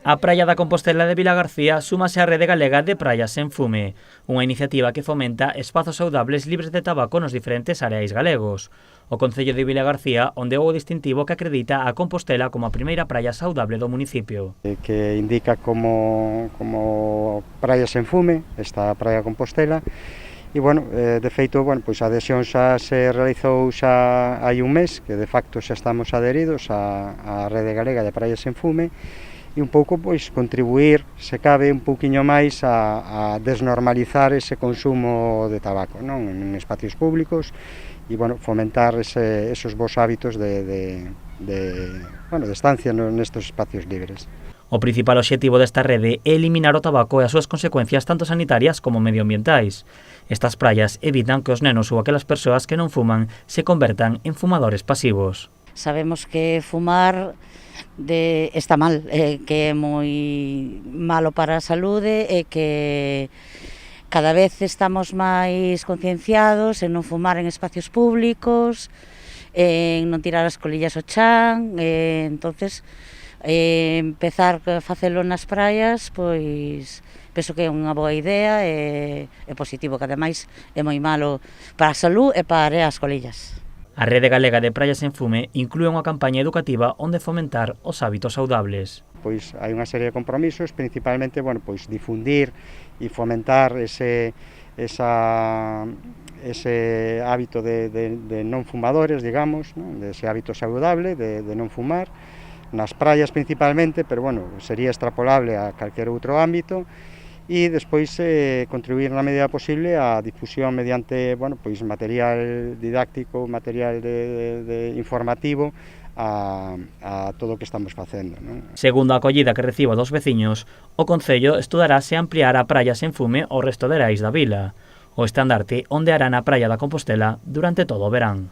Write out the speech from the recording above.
A Praia da Compostela de Vilagarcía súmase á Rede Galega de Praias Sen Fume, unha iniciativa que fomenta espazos saudables libres de tabaco nos diferentes areais galegos. O Concello de Vilagarcía ondeou o distintivo que acredita a Compostela como a primeira praia saudable do municipio. Que indica como Praia Sen Fume, esta Praia Compostela, e, bueno, de feito, bueno, pois a adhesión xa se realizou xa hai un mes, que de facto xa estamos adheridos á Rede Galega de Praias Sen Fume, e un pouco pois contribuir, se cabe, un pouquiño máis a desnormalizar ese consumo de tabaco, non, en espacios públicos, e, bueno, fomentar esos bons hábitos de estancia nestes espacios libres. O principal obxectivo desta rede é eliminar o tabaco e as súas consecuencias tanto sanitarias como medioambientais. Estas praias evitan que os nenos ou aquelas persoas que non fuman se convertan en fumadores pasivos. Sabemos que fumar está mal, que é moi malo para a saúde e que cada vez estamos máis concienciados en non fumar en espacios públicos, en non tirar as colillas ao chan, entonces empezar a facelo nas praias, pois penso que é unha boa idea e é positivo, que ademais é moi malo para a salud e para as colillas. A Rede Galega de Praias Sen Fume inclúe unha campaña educativa onde fomentar os hábitos saudables. Pois hai unha serie de compromisos, principalmente, bueno, pois difundir e fomentar ese hábito de non fumadores, digamos, non? De ese hábito saudable de non fumar, nas praias principalmente, pero, bueno, sería extrapolable a calquer outro ámbito, e despois contribuir na medida posible á difusión mediante, bueno, pois material didáctico, material informativo a todo o que estamos facendo, non? Segundo a acollida que reciba dos veciños, o Concello estudará se ampliar a Praia Sen Fume ao resto de areais da vila. O estandarte ondeará na Praia da Compostela durante todo o verán.